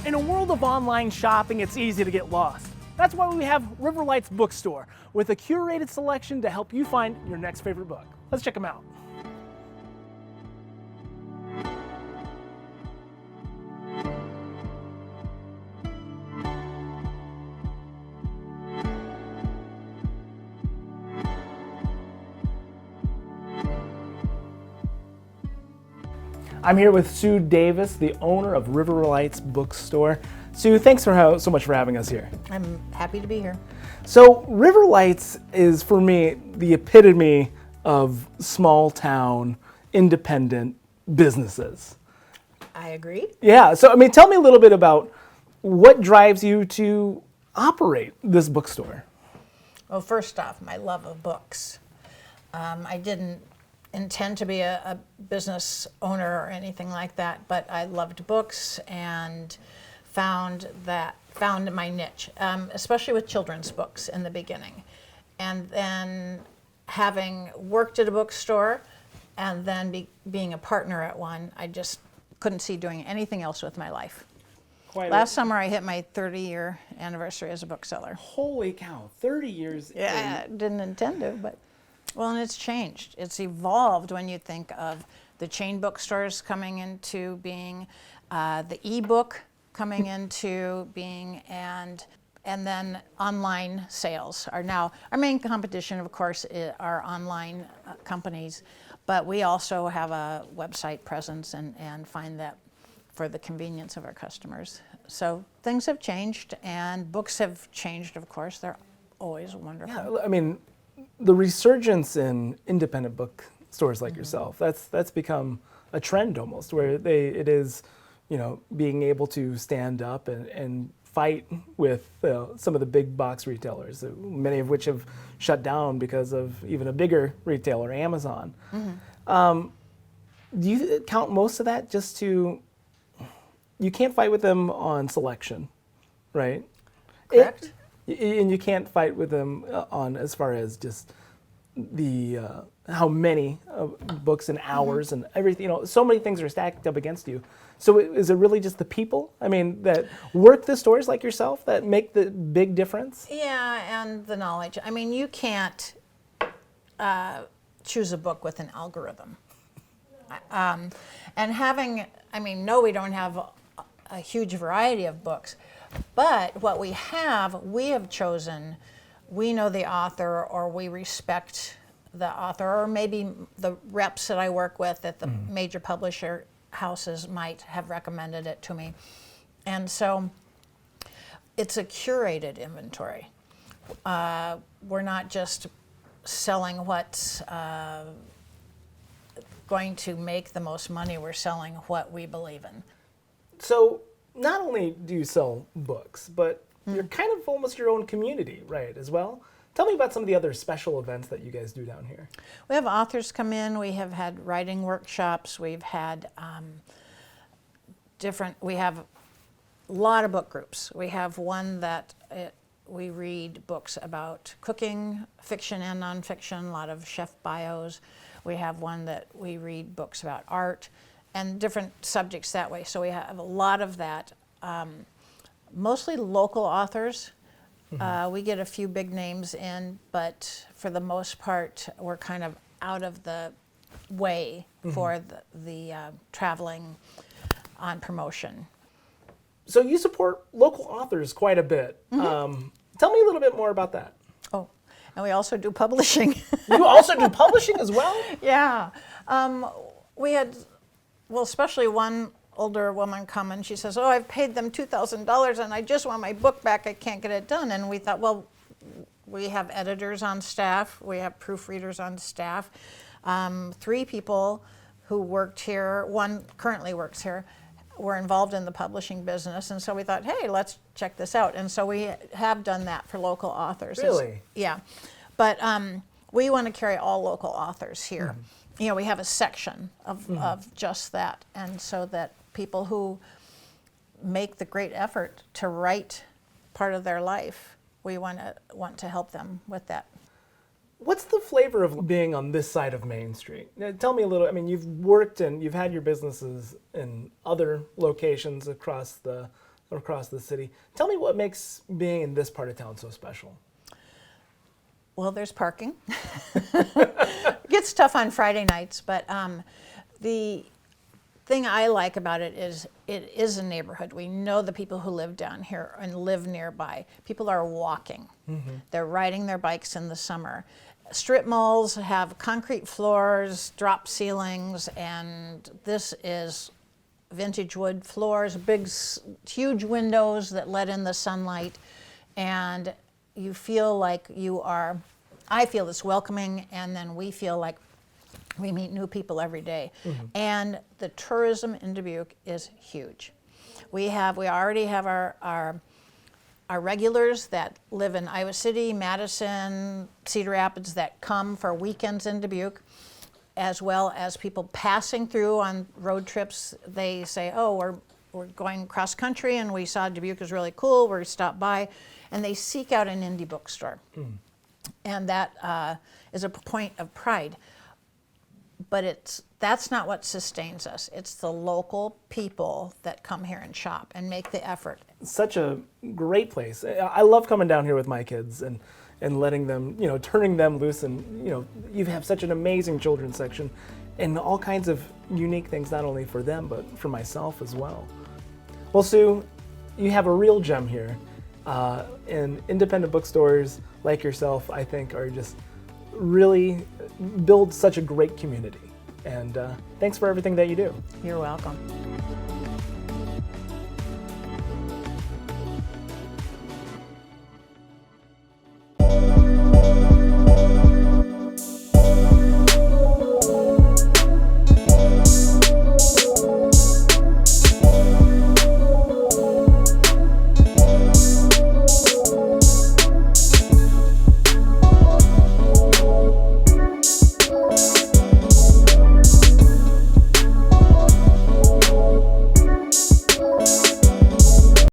In a world of online shopping, it's easy to get lost. That's why we have Lights Bookstore with a curated selection to help you find your next favorite book. Let's check them out. I'm here with Sue Davis, the owner of Lights Bookstore. Sue, thanks so much for having us here. I'm happy to be here. So Lights is, for me, the epitome of small town, independent businesses. I agree. Yeah, so tell me a little bit about what drives you to operate this bookstore. Well, first off, my love of books. I didn't intend to be a business owner or anything like that, but I loved books and found my niche, especially with children's books in the beginning. And then having worked at a bookstore and then being a partner at one, I just couldn't see doing anything else with my life. Last summer I hit my 30-year anniversary as a bookseller. Holy cow, 30 years. Yeah, I didn't intend to, but well, and it's changed. It's evolved when you think of the chain bookstores coming into being, the e-book coming into being, and then online sales are now our main competition. Of course, are online companies, but we also have a website presence and find that for the convenience of our customers. So things have changed, and books have changed. Of course, they're always wonderful. Yeah, the resurgence in independent bookstores like yourself, that's become a trend almost, where it is, being able to stand up and fight with some of the big box retailers, many of which have shut down because of even a bigger retailer, Amazon. Mm-hmm. Do you count most of that just to, you can't fight with them on selection, right? Correct. And you can't fight with them on as far as just the how many books and hours and everything. So many things are stacked up against you. So is it really just the people? That work the stores like yourself that make the big difference? Yeah, and the knowledge. You can't choose a book with an algorithm. And having, no, we don't have a huge variety of books. But what we have chosen, we know the author, or we respect the author, or maybe the reps that I work with at the major publisher houses might have recommended it to me. And so it's a curated inventory. We're not just selling what's going to make the most money, we're selling what we believe in. So not only do you sell books, but you're kind of almost your own community, right, as well? Tell me about some of the other special events that you guys do down here. We have authors come in. We have had writing workshops. We've had we have a lot of book groups. We have one that we read books about cooking, fiction and nonfiction, a lot of chef bios. We have one that we read books about art and different subjects that way. So we have a lot of that. Mostly local authors. We get a few big names in, but for the most part, we're kind of out of the way for the traveling on promotion. So you support local authors quite a bit. Tell me a little bit more about that. Oh, and we also do publishing. You also do publishing as well? Yeah. We had, especially one older woman come and she says, "Oh, I've paid them $2,000 and I just want my book back. I can't get it done." And we thought, well, we have editors on staff. We have proofreaders on staff. 3 people who worked here, one currently works here, were involved in the publishing business. And so we thought, hey, let's check this out. And so we have done that for local authors. Really? Yeah. But we want to carry all local authors here. We have a section of just that. And so that people who make the great effort to write part of their life, we want to help them with that. What's the flavor of being on this side of Main Street? Now, tell me a little. You've worked and you've had your businesses in other locations across the across the city. Tell me what makes being in this part of town so special. Well, there's parking. It gets tough on Friday nights, but the thing I like about it is a neighborhood. We know the people who live down here and live nearby. People are walking. They're riding their bikes in the summer. Strip malls have concrete floors, drop ceilings, and this is vintage wood floors, big, huge windows that let in the sunlight, and you feel like I feel it's welcoming, and then we feel like we meet new people every day. And the tourism in Dubuque is huge. We already have our regulars that live in Iowa City, Madison, Cedar Rapids that come for weekends in Dubuque, as well as people passing through on road trips. They say, oh, we're going cross country and we saw Dubuque is really cool, we stopped by, and they seek out an indie bookstore. And that is a point of pride. But that's not what sustains us. It's the local people that come here and shop and make the effort. Such a great place. I love coming down here with my kids and letting them, turning them loose. And, you have such an amazing children's section and all kinds of unique things, not only for them, but for myself as well. Well, Sue, you have a real gem here. And independent bookstores like yourself, I think, are just really build such a great community. And thanks for everything that you do. You're welcome.